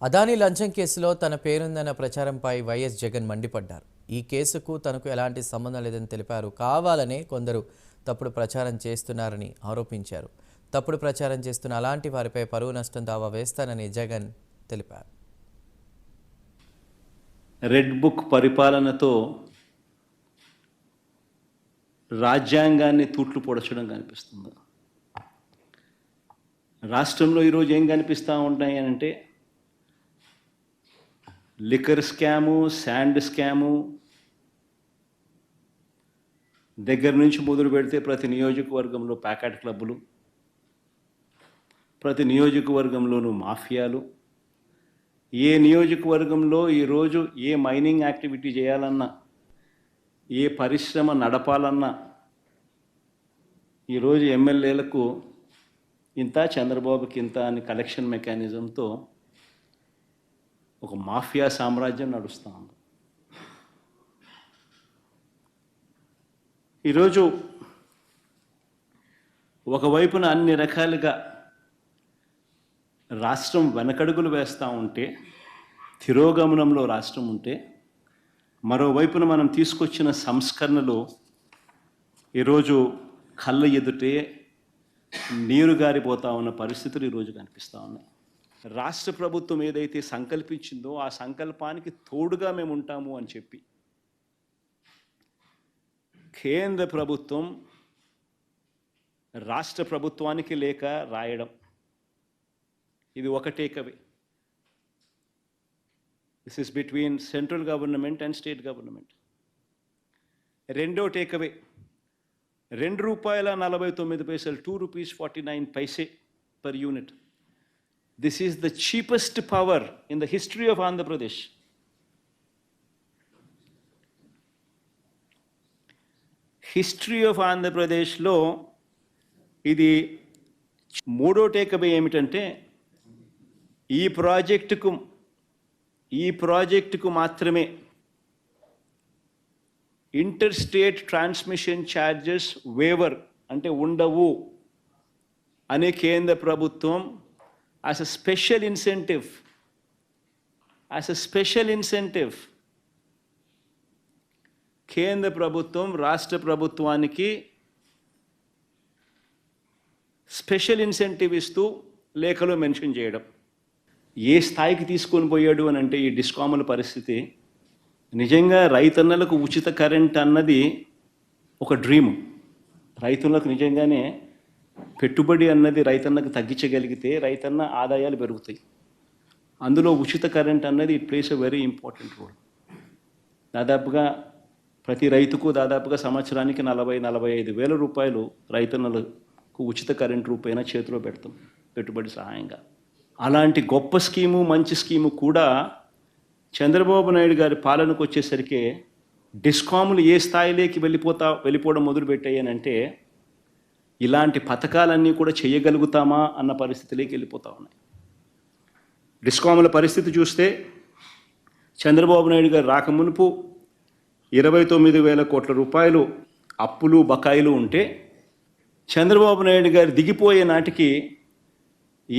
అదానీ లంచం కేసులో తన పేరుందన్న ప్రచారంపై వైఎస్ జగన్ మండిపడ్డారు. ఈ కేసుకు తనకు ఎలాంటి సంబంధం లేదని తెలిపారు. కావాలనే కొందరు తప్పుడు ప్రచారం చేస్తున్నారని ఆరోపించారు. తప్పుడు ప్రచారం చేస్తున్న అలాంటి వారిపై పరువు నష్టం దావా వేస్తానని జగన్ తెలిపారు. రెడ్ బుక్ పరిపాలనతో రాజ్యాంగాన్ని తూట్లు పొడచడం కనిపిస్తుంది. రాష్ట్రంలో ఈరోజు ఏం కనిపిస్తూ ఉంటాయి అంటే లిక్కర్ స్కాము, శాండ్ స్కాము దగ్గర నుంచి మొదలు పెడితే ప్రతి నియోజకవర్గంలో ప్యాకెట్ క్లబ్బులు, ప్రతి నియోజకవర్గంలోనూ మాఫియాలు. ఏ నియోజకవర్గంలో ఈరోజు ఏ మైనింగ్ యాక్టివిటీ చేయాలన్నా, ఏ పరిశ్రమ నడపాలన్నా ఈరోజు ఎమ్మెల్యేలకు ఇంత, చంద్రబాబుకి ఇంత అని కలెక్షన్ మెకానిజంతో ఒక మాఫియా సామ్రాజ్యం నడుస్తూ ఉంది. ఈరోజు ఒకవైపున అన్ని రకాలుగా రాష్ట్రం వెనకడుగులు వేస్తూ ఉంటే, తిరోగమనంలో రాష్ట్రం ఉంటే, మరోవైపున మనం తీసుకొచ్చిన సంస్కరణలు ఈరోజు కళ్ళ ఎదుటే నీరు గారిపోతూ ఉన్న పరిస్థితులు ఈరోజు కనిపిస్తూ ఉన్నాయి. రాష్ట్ర ప్రభుత్వం ఏదైతే సంకల్పించిందో ఆ సంకల్పానికి తోడుగా మేము ఉంటాము అని చెప్పి కేంద్ర ప్రభుత్వం రాష్ట్ర ప్రభుత్వానికి లేఖ రాయడం, ఇది ఒక takeaway. This is between central government and state government. రెండో takeaway, ₹2.49, ₹2.49 per unit. This is the cheapest power in the history of Andhra Pradesh. History of ఆంధ్రప్రదేశ్లో ఇది మూడో టేకవే ఏమిటంటే ఈ ప్రాజెక్టుకు మాత్రమే inter state transmission charges waiver అంటే ఉండవు అనే కేంద్ర ప్రభుత్వం as a special incentive కేంద్ర ప్రభుత్వం రాష్ట్ర ప్రభుత్వానికి స్పెషల్ ఇన్సెంటివ్ ఇస్తూ లేఖలో మెన్షన్ చేయడం. ఏ స్థాయికి తీసుకొని పోయాడు అని అంటే ఈ డిస్కాముల పరిస్థితి నిజంగా రైతన్నలకు ఉచిత కరెంట్ అన్నది ఒక డ్రీమ్. రైతులకు నిజంగానే పెట్టుబడి అన్నది రైతన్నకు తగ్గించగలిగితే రైతన్న ఆదాయాలు పెరుగుతాయి. అందులో ఉచిత కరెంట్ అన్నది it plays a very important role. దాదాపుగా ప్రతి రైతుకు దాదాపుగా సంవత్సరానికి 40-45 వేల రూపాయలు రైతన్నలకు ఉచిత కరెంట్ రూపైన చేతిలో పెడతాం పెట్టుబడి సహాయంగా. అలాంటి గొప్ప స్కీము, మంచి స్కీము కూడా చంద్రబాబు నాయుడు గారి పాలనకు వచ్చేసరికి డిస్కాములు ఏ స్థాయిలోకి వెళ్ళిపోవడం మొదలుపెట్టాయి అని అంటే ఇలాంటి పథకాలన్నీ కూడా చేయగలుగుతామా అన్న పరిస్థితిలోకి వెళ్ళిపోతూ ఉన్నాయి. డిస్కాముల పరిస్థితి చూస్తే చంద్రబాబు నాయుడు గారు రాకమునుపు 29,000 కోట్ల రూపాయలు అప్పులు బకాయిలు ఉంటే చంద్రబాబు నాయుడు గారు దిగిపోయే నాటికి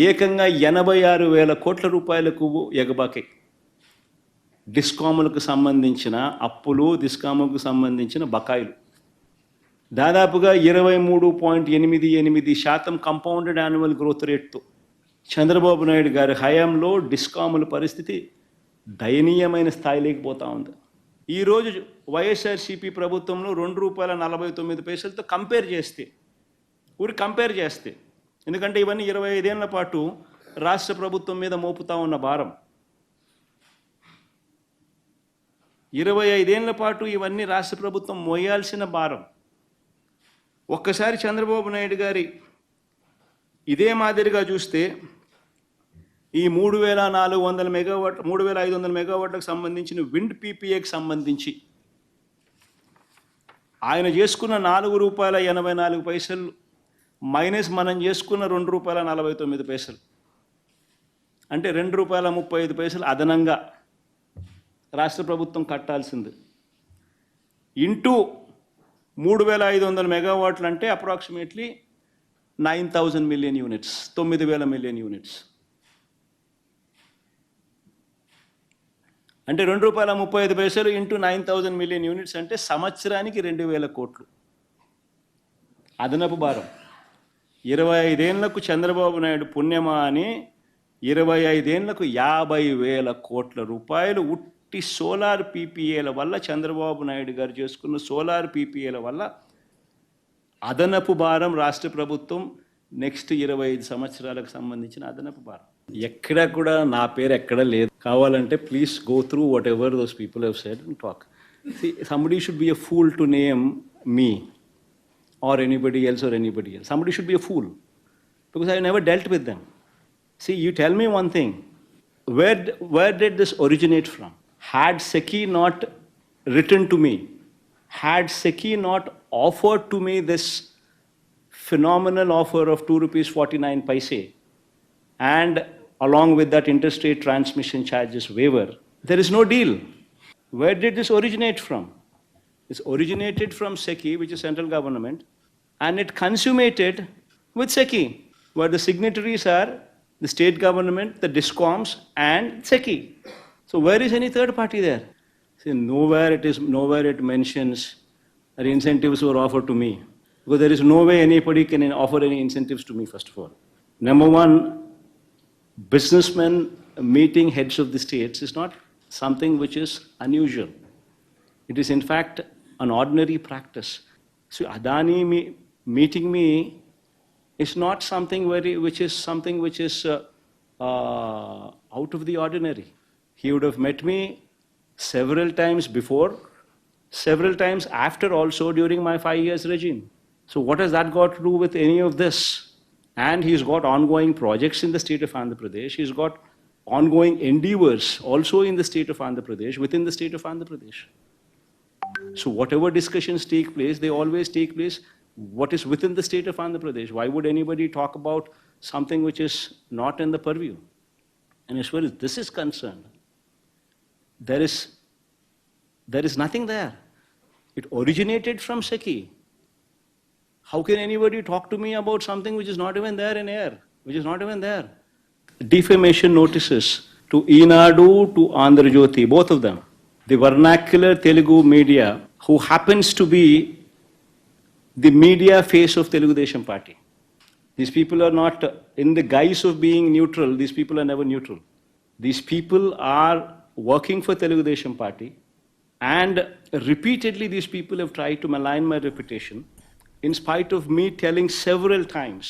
ఏకంగా 86,000 కోట్ల రూపాయలకు ఎగబాకాయి. డిస్కాములకు సంబంధించిన అప్పులు, డిస్కాములకు సంబంధించిన బకాయిలు దాదాపుగా 23.88% కంపౌండెడ్ యాన్యువల్ గ్రోత్ రేట్తో చంద్రబాబు నాయుడు గారి హయాంలో డిస్కాముల పరిస్థితి దయనీయమైన స్థాయిలోకి పోతూ ఉంది. ఈరోజు వైఎస్ఆర్సీపీ ప్రభుత్వంలో ₹2.49తో కంపేర్ చేస్తే ఎందుకంటే ఇవన్నీ 25 ఏళ్ల పాటు రాష్ట్ర ప్రభుత్వం మీద మోపుతా ఉన్న భారం. 25 ఏళ్ల పాటు ఇవన్నీ రాష్ట్ర ప్రభుత్వం మోయాల్సిన భారం. ఒక్కసారి చంద్రబాబు నాయుడు గారి ఇదే మాదిరిగా చూస్తే ఈ 3,500 మెగావాట్లకు సంబంధించిన విండ్ పీపీఏకి సంబంధించి ఆయన చేసుకున్న ₹4.84 మైనస్ మనం చేసుకున్న ₹2.49 అంటే ₹2.35 అదనంగా రాష్ట్ర ప్రభుత్వం కట్టాల్సింది. ఇంటూ 3,500 మెగావాట్లు అంటే approximately 9,000 million units, 9,000 million units. అంటే ₹2.35 ఇంటూ 9,000 మిలియన్ యూనిట్స్ అంటే సంవత్సరానికి 2,000 కోట్లు అదనపు భారం. 25 ఏళ్లకు చంద్రబాబు నాయుడు పుణ్యమా అని 25 ఏళ్లకు 50,000 కోట్ల రూపాయలు ఉట్టి సోలార్ పీపీఏల వల్ల, చంద్రబాబు నాయుడు గారు చేసుకున్న సోలార్ పీపీఏల వల్ల అదనపు భారం రాష్ట్ర ప్రభుత్వం నెక్స్ట్ 25 సంవత్సరాలకు సంబంధించిన అదనపు భారం. ఎక్కడ కూడా నా పేరు ఎక్కడ లేదు. కావాలంటే please go through what ever those people have said and talk. Somebody should be a fool to name me or anybody else. Somebody should be a fool because I never dealt with them. See, you tell me one thing. Where did this originate from? Had SECI not written to me, had SECI not offered to me this phenomenal offer of ₹2.49 and along with that interstate transmission charges waiver, there is no deal. Where did this originate from? This originated from SECI, which is central government, and it consummated with SECI, where the signatories are the state government, the DISCOMs, and SECI. So where is any third party there? See, nowhere it mentions that incentives were offered to me, because there is no way anybody can offer any incentives to me, first of all. Number one, businessmen meeting heads of the states is not something which is unusual. It is in fact an ordinary practice. So Adani meeting me is not something which is out of the ordinary. He would have met me several times before, several times after also during my 5 years regime. So what has that got to do with any of this? And he's got ongoing projects in the state of Andhra Pradesh. He's got ongoing endeavors also in the state of Andhra Pradesh, within the state of Andhra Pradesh. So whatever discussions take place, they always take place what is within the state of Andhra Pradesh. Why would anybody talk about something which is not in the purview? And as far as this is concerned, there is nothing there. It originated from SECI. How can anybody talk to me about something which is not even there in air, which is not even there? Defamation notices to Eenadu, to Andhra Jyoti, both of them. The vernacular Telugu media, who happens to be the media face of Telugu Desam Party. These people are not, in the guise of being neutral, these people are never neutral. These people are working for Telugu Desam Party, and repeatedly these people have tried to malign my reputation, in spite of me telling several times